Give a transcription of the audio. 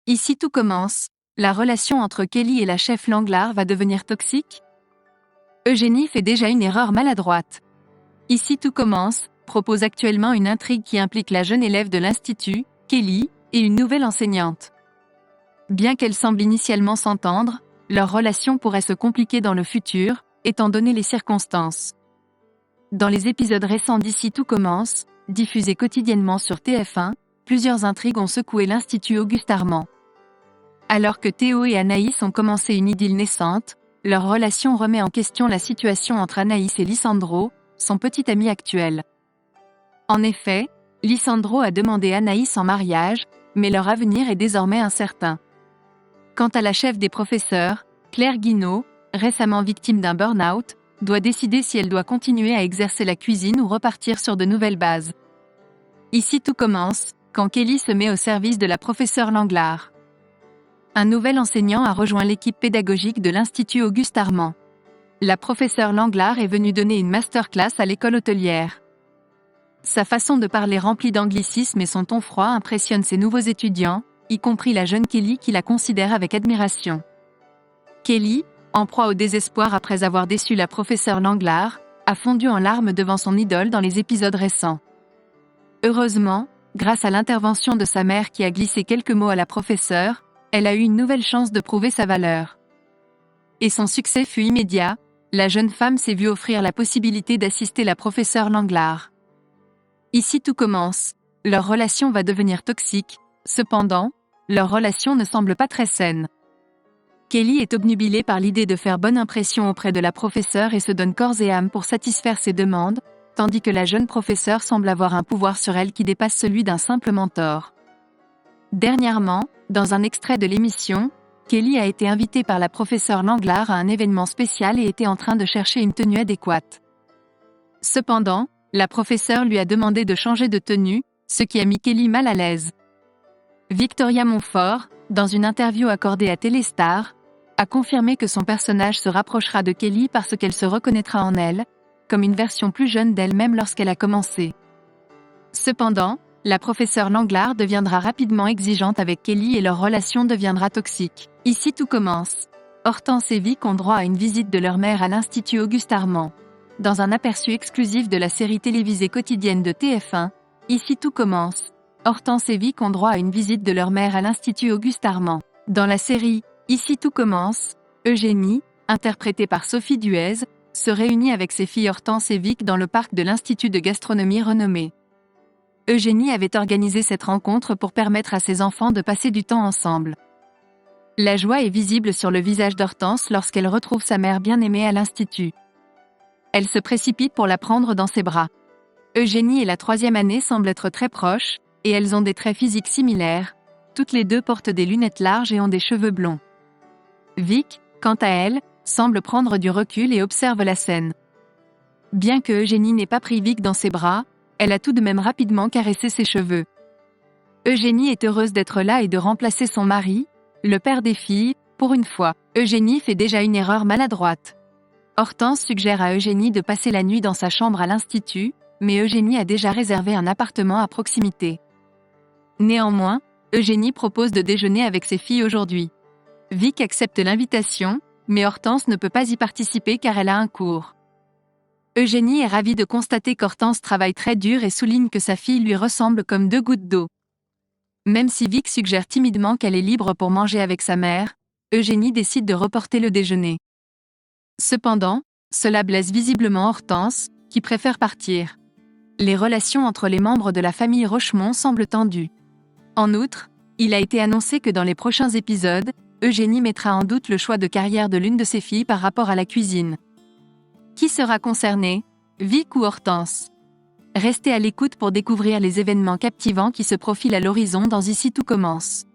Ici tout commence. La relation entre Kelly et la chef Langlars va devenir toxique? Eugénie fait déjà une erreur maladroite. Ici tout commence propose actuellement une intrigue qui implique la jeune élève de l'Institut, Kelly, et une nouvelle enseignante. Bien qu'elles semblent initialement s'entendre, leur relation pourrait se compliquer dans le futur, étant donné les circonstances. Dans les épisodes récents d'Ici tout commence, diffusés quotidiennement sur TF1, plusieurs intrigues ont secoué l'Institut Auguste Armand. Alors que Théo et Anaïs ont commencé une idylle naissante, leur relation remet en question la situation entre Anaïs et Lisandro, son petit ami actuel. En effet, Lisandro a demandé Anaïs en mariage, mais leur avenir est désormais incertain. Quant à la chef des professeurs, Claire Guinaud, récemment victime d'un burn-out, doit décider si elle doit continuer à exercer la cuisine ou repartir sur de nouvelles bases. Ici tout commence, quand Kelly se met au service de la professeure Langlars. Un nouvel enseignant a rejoint l'équipe pédagogique de l'Institut Auguste Armand. La professeure Langlars est venue donner une masterclass à l'école hôtelière. Sa façon de parler remplie d'anglicisme et son ton froid impressionnent ses nouveaux étudiants, y compris la jeune Kelly qui la considère avec admiration. Kelly, en proie au désespoir après avoir déçu la professeure Langlars, a fondu en larmes devant son idole dans les épisodes récents. Heureusement, grâce à l'intervention de sa mère qui a glissé quelques mots à la professeure, elle a eu une nouvelle chance de prouver sa valeur. Et son succès fut immédiat, la jeune femme s'est vue offrir la possibilité d'assister la professeure Langlars. Ici tout commence, leur relation va devenir toxique, cependant, leur relation ne semble pas très saine. Kelly est obnubilée par l'idée de faire bonne impression auprès de la professeure et se donne corps et âme pour satisfaire ses demandes, tandis que la jeune professeure semble avoir un pouvoir sur elle qui dépasse celui d'un simple mentor. Dernièrement, dans un extrait de l'émission, Kelly a été invitée par la professeure Langlars à un événement spécial et était en train de chercher une tenue adéquate. Cependant, la professeure lui a demandé de changer de tenue, ce qui a mis Kelly mal à l'aise. Victoria Montfort, dans une interview accordée à Téléstar, a confirmé que son personnage se rapprochera de Kelly parce qu'elle se reconnaîtra en elle, comme une version plus jeune d'elle-même lorsqu'elle a commencé. Cependant, la professeure Langlars deviendra rapidement exigeante avec Kelly et leur relation deviendra toxique. Ici tout commence. Hortense et Vic ont droit à une visite de leur mère à l'Institut Auguste Armand. Dans un aperçu exclusif de la série télévisée quotidienne de TF1, Ici tout commence. Hortense et Vic ont droit à une visite de leur mère à l'Institut Auguste Armand. Dans la série Ici tout commence, Eugénie, interprétée par Sophie Duez, se réunit avec ses filles Hortense et Vic dans le parc de l'Institut de gastronomie renommé. Eugénie avait organisé cette rencontre pour permettre à ses enfants de passer du temps ensemble. La joie est visible sur le visage d'Hortense lorsqu'elle retrouve sa mère bien-aimée à l'Institut. Elle se précipite pour la prendre dans ses bras. Eugénie et la troisième année semblent être très proches, et elles ont des traits physiques similaires. Toutes les deux portent des lunettes larges et ont des cheveux blonds. Vic, quant à elle, semble prendre du recul et observe la scène. Bien que Eugénie n'ait pas pris Vic dans ses bras, elle a tout de même rapidement caressé ses cheveux. Eugénie est heureuse d'être là et de remplacer son mari, le père des filles, pour une fois. Eugénie fait déjà une erreur maladroite. Hortense suggère à Eugénie de passer la nuit dans sa chambre à l'Institut, mais Eugénie a déjà réservé un appartement à proximité. Néanmoins, Eugénie propose de déjeuner avec ses filles aujourd'hui. Vic accepte l'invitation, mais Hortense ne peut pas y participer car elle a un cours. Eugénie est ravie de constater qu'Hortense travaille très dur et souligne que sa fille lui ressemble comme deux gouttes d'eau. Même si Vic suggère timidement qu'elle est libre pour manger avec sa mère, Eugénie décide de reporter le déjeuner. Cependant, cela blesse visiblement Hortense, qui préfère partir. Les relations entre les membres de la famille Rochemont semblent tendues. En outre, il a été annoncé que dans les prochains épisodes, Eugénie mettra en doute le choix de carrière de l'une de ses filles par rapport à la cuisine. Qui sera concerné, Vic ou Hortense? Restez à l'écoute pour découvrir les événements captivants qui se profilent à l'horizon dans Ici tout commence.